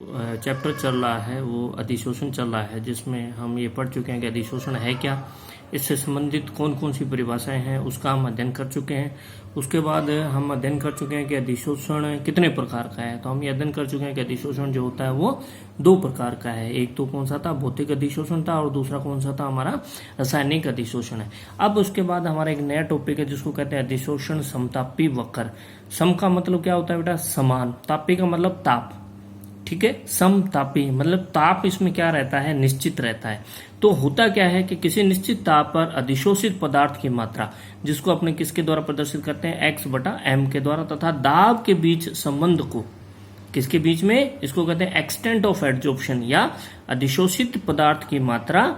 Chapter चल रहा है वो अधिशोषण चल रहा है, जिसमें हम ये पढ़ चुके हैं कि अधिशोषण है क्या, इससे संबंधित कौन कौन सी परिभाषाएं हैं उसका हम अध्ययन कर चुके हैं। उसके बाद हम अध्ययन कर चुके हैं कि अधिशोषण कितने प्रकार का है। तो हम ये अध्ययन कर चुके हैं कि अधिशोषण जो होता है वो दो प्रकार का है। एक तो कौन सा था, भौतिक अधिशोषण था, और दूसरा कौन सा था, हमारा रासायनिक अधिशोषण है। अब उसके बाद हमारा एक नया टॉपिक है जिसको कहते हैं अधिशोषण समतापी वक्र। सम का मतलब क्या होता है बेटा, समान। तापी का मतलब ताप, ठीक है। समतापी मतलब ताप इसमें क्या रहता है, निश्चित रहता है। तो होता क्या है कि किसी निश्चित ताप पर अधिशोषित पदार्थ की मात्रा, जिसको अपने किसके द्वारा प्रदर्शित करते हैं, x/m के द्वारा, तथा दाब के बीच संबंध को, किसके बीच में, इसको कहते हैं एक्सटेंट ऑफ एड्जॉर्प्शन, या अधिशोषित पदार्थ की मात्रा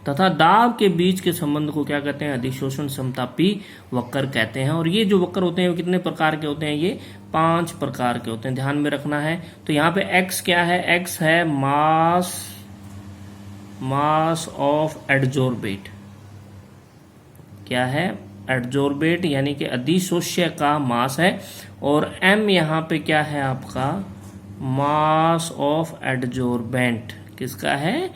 तथा दाब के बीच के संबंध को क्या कहते हैं, अधिशोषण समतापी वक्र कहते हैं। और ये जो वक्र होते हैं वो कितने प्रकार के होते हैं, ये 5 प्रकार के होते हैं, ध्यान में रखना है। तो यहाँ पे x क्या है, x है मास ऑफ एडजोर्बेट। क्या है, एडजोर्बेट यानी कि अधिशोष्य का मास है। और m यहाँ पे क्या है आपका, मास ऑफ एडजोर्बेंट। किसका है,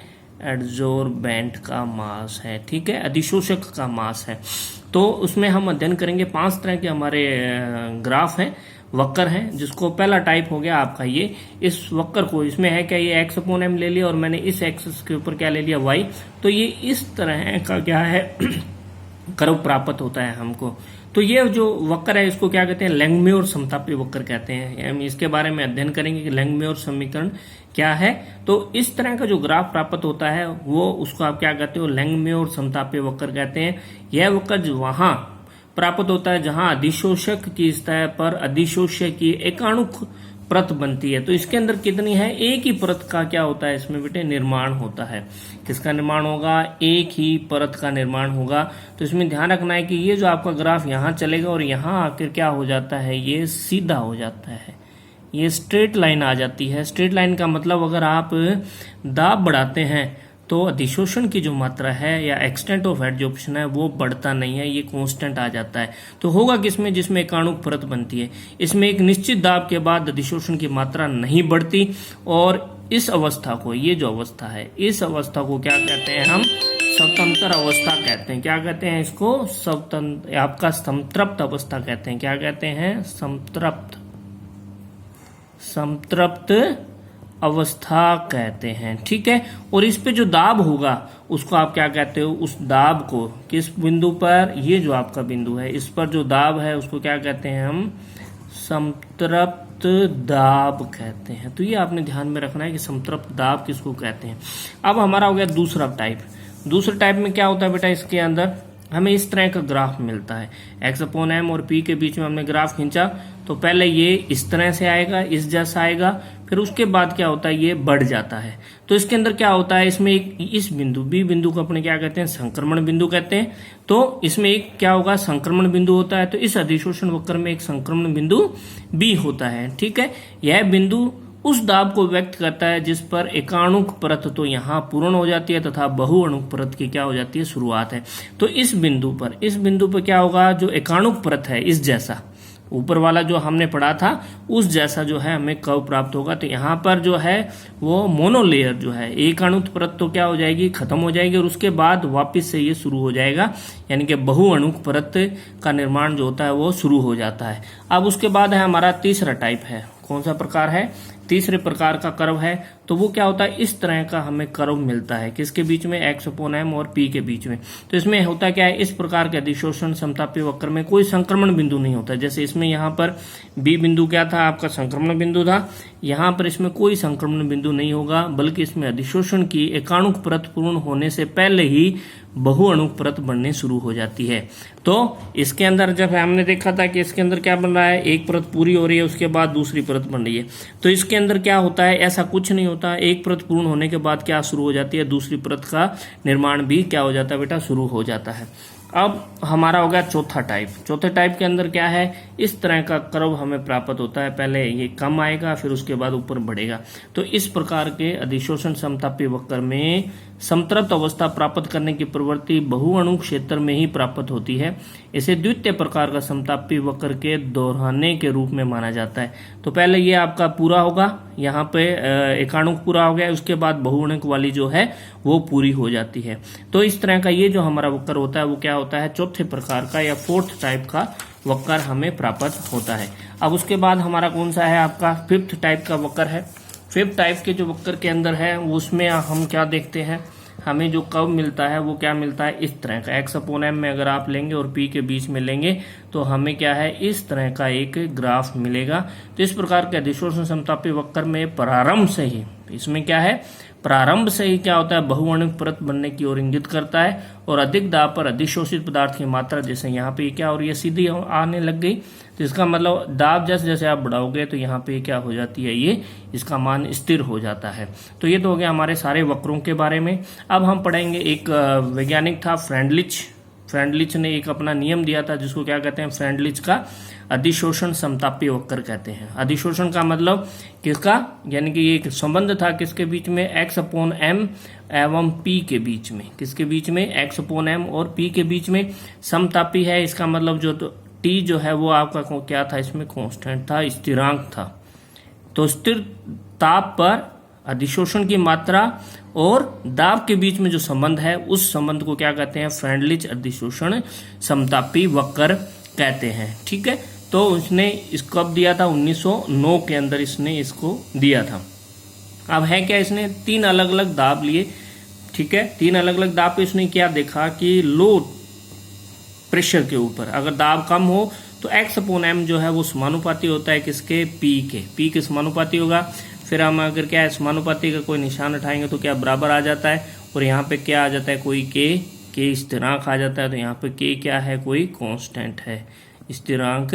एडजोर्बेंट का मास है, ठीक है, अधिशोषक का मास है। तो उसमें हम अध्ययन करेंगे 5 तरह के हमारे ग्राफ हैं, वक्र हैं, जिसको पहला टाइप हो गया आपका ये। इस वक्र को, इसमें है क्या, ये x/m ले लिया और मैंने इस एक्सिस के ऊपर क्या ले लिया, y। तो ये इस तरह का क्या है कर्व प्राप्त होता है हमको। तो ये जो वक्र है इसको क्या कहते हैं, लैंगम्योर समतापी वक्र कहते हैं। हम इसके बारे में अध्ययन करेंगे कि लैंगम्योर समीकरण क्या है। तो इस तरह का जो ग्राफ प्राप्त होता है वो, उसको आप क्या कहते हो, लैंगम्योर समतापी वक्र कहते हैं। यह वक्र वहां प्राप्त होता है जहां अधिशोषक की सतह पर अधिशोष्य की एकाणुक परत बनती है। तो इसके अंदर कितनी है, एक ही परत का क्या होता है इसमें बेटे, निर्माण होता है। किसका निर्माण होगा, एक ही परत का निर्माण होगा। तो इसमें ध्यान रखना है कि ये जो आपका ग्राफ यहाँ चलेगा और यहाँ आकर क्या हो जाता है, ये सीधा हो जाता है, ये स्ट्रेट लाइन आ जाती है। स्ट्रेट लाइन का मतलब अगर आप दाब बढ़ाते हैं तो अधिशोषण की जो मात्रा है या एक्सटेंट ऑफ एड्जॉर्प्शन है वो बढ़ता नहीं है, ये कांस्टेंट आ जाता है। तो होगा किसमें, जिसमें एकाणुक परत बनती है। इसमें एक निश्चित दाब के बाद अधिशोषण की मात्रा नहीं बढ़ती, और इस अवस्था को, ये जो अवस्था है, इस अवस्था को क्या कहते हैं हम, स्वतंत्र अवस्था कहते हैं। क्या कहते हैं इसको, स्वतंत्र, आपका संतृप्त अवस्था कहते हैं। क्या कहते हैं, संतृप्त अवस्था कहते हैं, ठीक है। और इस पे जो दाब होगा उसको आप क्या कहते हो, उस दाब को, किस बिंदु पर, ये जो आपका बिंदु है, इस पर जो दाब है उसको क्या कहते हैं हम, संतृप्त दाब कहते हैं। तो ये आपने ध्यान में रखना है कि संतृप्त दाब किसको कहते हैं। अब हमारा हो गया दूसरा टाइप। दूसरे टाइप में क्या होता है बेटा, इसके अंदर हमें इस तरह का ग्राफ मिलता है। x/m और p के बीच में हमने ग्राफ खींचा तो पहले ये इस तरह से आएगा, इस जैसा आएगा, फिर उसके बाद क्या होता है, ये बढ़ जाता है। तो इसके अंदर क्या होता है, इसमें एक, इस बिंदु b बिंदु को अपने क्या कहते हैं, संक्रमण बिंदु कहते हैं। तो इसमें एक क्या होगा, संक्रमण बिंदु होता है। तो इस अधिशोषण वक्र में एक संक्रमण बिंदु b होता है, ठीक है। यह बिंदु उस दाब को व्यक्त करता है जिस पर एकाणुक परत तो यहाँ पूर्ण हो जाती है तथा बहुअणुक परत की क्या हो जाती है, शुरुआत है। तो इस बिंदु पर क्या होगा, जो एकाणुक परत है, इस जैसा, ऊपर वाला जो हमने पढ़ा था उस जैसा जो है हमें कर्व प्राप्त होगा। तो यहाँ पर जो है वो मोनोलेयर जो है, एकाणुक परत तो क्या हो जाएगी, खत्म हो जाएगी, और उसके बाद वापस से ये शुरू हो जाएगा, यानी कि बहुअणुक परत का निर्माण जो होता है वो शुरू हो जाता है। अब उसके बाद है हमारा तीसरा टाइप है। कौन सा प्रकार है, तीसरे प्रकार का कर्व है। तो वो क्या होता है, इस तरह का हमें कर्व मिलता है, किसके बीच में, x/m और p के बीच में। तो इसमें होता क्या है, इस प्रकार के अधिशोषण समतापी वक्र में कोई संक्रमण बिंदु नहीं होता। जैसे इसमें यहाँ पर b बिंदु क्या था, आपका संक्रमण बिंदु था। यहाँ पर इसमें कोई संक्रमण बिंदु नहीं होगा, बल्कि इसमें अधिशोषण की एकाणुक परत पूर्ण होने से पहले ही बहुअणुक परत बनने शुरू हो जाती है। तो इसके अंदर जब हमने देखा था कि इसके अंदर क्या बन रहा है, एक परत पूरी हो रही है, उसके बाद दूसरी परत बन रही है। तो इसके अंदर क्या होता है, ऐसा कुछ नहीं होता। एक परत पूर्ण होने के बाद क्या शुरू हो जाती है, दूसरी परत का निर्माण भी क्या हो जाता है बेटा, शुरू हो जाता है। अब हमारा हो गया चौथा टाइप। चौथे टाइप के अंदर क्या है, इस तरह का कर्व हमें प्राप्त होता है। पहले ये कम आएगा, फिर उसके बाद ऊपर बढ़ेगा। तो इस प्रकार के अधिशोषण समतापी वक्र में समतृप्त अवस्था प्राप्त करने की प्रवृत्ति बहुअणु क्षेत्र में ही प्राप्त होती है। इसे द्वितीय प्रकार का समतापी वक्र के दोहराने के रूप में माना जाता है। तो पहले ये आपका पूरा होगा, यहाँ पे एकाणुक पूरा हो गया, उसके बाद बहुगुणिक वाली जो है वो पूरी हो जाती है। तो इस तरह का ये जो हमारा वक्र होता है वो क्या होता है, चौथे प्रकार का या फोर्थ टाइप का वक्र हमें प्राप्त होता है। अब उसके बाद हमारा कौन सा है, आपका फिफ्थ टाइप का वक्र है। फिफ्थ टाइप के जो वक्र के अंदर है उसमें हम क्या देखते हैं, हमें जो कर्व मिलता है वो क्या मिलता है, इस तरह का x/m में अगर आप लेंगे और p के बीच में लेंगे तो हमें क्या है, इस तरह का एक ग्राफ मिलेगा। तो इस प्रकार के अधिशोषण समतापी वक्र में प्रारंभ से ही, इसमें क्या है, प्रारंभ से ही क्या होता है, बहुवर्णिक परत बनने की ओर इंगित करता है और अधिक दाब पर अधिशोषित पदार्थ की मात्रा, जैसे यहाँ पे क्या और ये सीधी आने लग गई, तो इसका मतलब दाब जैसे जैसे आप बढ़ाओगे तो यहाँ पे क्या हो जाती है, ये इसका मान स्थिर हो जाता है। तो ये तो हो गया हमारे सारे वक्रों के बारे में। अब हम पढ़ेंगे, एक वैज्ञानिक था फ्रेंडलिच ने एक अपना नियम दिया था जिसको क्या कहते हैं, फ्रेंडलिच का अधिशोषण समतापी वक्र कहते हैं। अधिशोषण का मतलब किसका, यानी कि ये एक संबंध था किसके बीच में, x/m एवं p के बीच में, किसके बीच में, x/m और p के बीच में समतापी है। इसका मतलब जो तो t जो है वो आपका क्या था, इसमें कांस्टेंट था, स्थिरांक था। तो स्थिर ताप पर अधिशोषण की मात्रा और दाब के बीच में जो संबंध है उस संबंध को क्या कहते हैं, फ्रेंडलिच अधिशोषण समतापी वक्र कहते हैं। ठीक है, तो उसने इसको कब दिया था, 1909 के अंदर इसने इसको दिया था। अब है क्या, इसने 3 अलग अलग दाब लिए। ठीक है, 3 अलग अलग दाब पे इसने क्या देखा कि लो प्रेशर के ऊपर अगर दाब कम हो तो x/m जो है वो समानुपाती होता है किसके, p के समानुपाती होगा। फिर हम अगर क्या है, समानुपाती का कोई निशान उठाएंगे तो क्या बराबर आ जाता है, और यहाँ पे क्या आ जाता है, कोई k स्थिरांक आ जाता है। तो यहाँ पे k क्या है, कोई कांस्टेंट है, स्थिरांक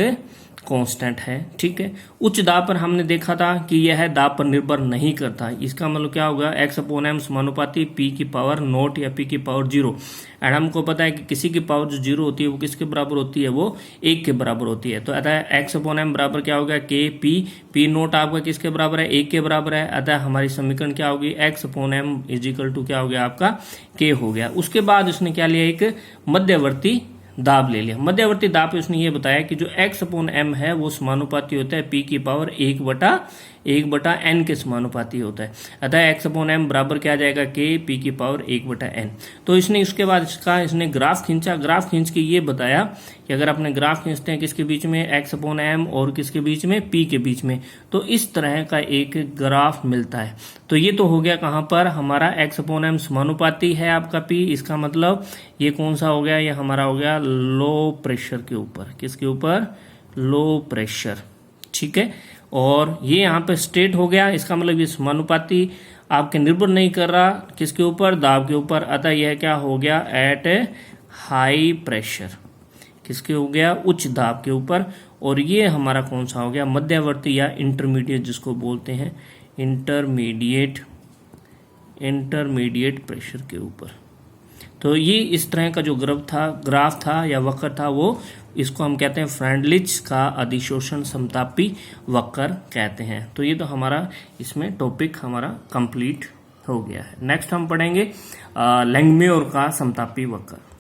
कांस्टेंट है। ठीक है, उच्च दाब पर हमने देखा था कि यह दाब पर निर्भर नहीं करता। इसका मतलब क्या होगा, x/m समानुपाती p की पावर नॉट या p की पावर 0। एंड हमको पता है कि किसी की पावर जो 0 होती है वो किसके बराबर होती है, वो 1 के बराबर होती है। तो अतः x/m बराबर क्या होगा, p नोट आपका किसके बराबर है, 1 के बराबर है। अतः हमारी समीकरण क्या होगी, x/m इजिकल टू क्या हो गया, आपका k हो गया। उसके बाद उसने क्या लिया, एक मध्यवर्ती दाब ले लिया। मध्यवर्ती दाब पे उसने ये बताया कि जो x/m है वो समानुपाती होता है p की पावर 1/n के समानुपाती होता है। अतः x/m बराबर क्या आ जाएगा, k p की पावर 1/n। तो इसने उसके बाद इसने ग्राफ खींचा। ग्राफ खींच के ये बताया कि अगर अपने ग्राफ खींचते हैं किसके बीच में, x/m और किसके बीच में, p के बीच में, तो इस तरह का एक ग्राफ मिलता है। तो ये तो हो गया कहाँ पर, हमारा x/m समानुपाती है आपका p। इसका मतलब ये कौन सा हो गया, ये हमारा हो गया लो प्रेशर के ऊपर, किसके ऊपर, लो प्रेशर। ठीक है, और ये यहाँ पे स्ट्रेट हो गया। इसका मतलब ये समानुपाती आपके निर्भर नहीं कर रहा किसके ऊपर, दाब के ऊपर। अतः यह क्या हो गया, एट हाई प्रेशर, किसके हो गया, उच्च दाब के ऊपर। और ये हमारा कौन सा हो गया, मध्यवर्ती या इंटरमीडिएट जिसको बोलते हैं, इंटरमीडिएट प्रेशर के ऊपर। तो ये इस तरह का जो ग्राफ था या वक्र था, वो इसको हम कहते हैं फ्रेंडलिच का अधिशोषण समतापी वक्र कहते हैं। तो ये तो हमारा इसमें टॉपिक हमारा कंप्लीट हो गया है। नेक्स्ट हम पढ़ेंगे लैंगम्योर का समतापी वक्र।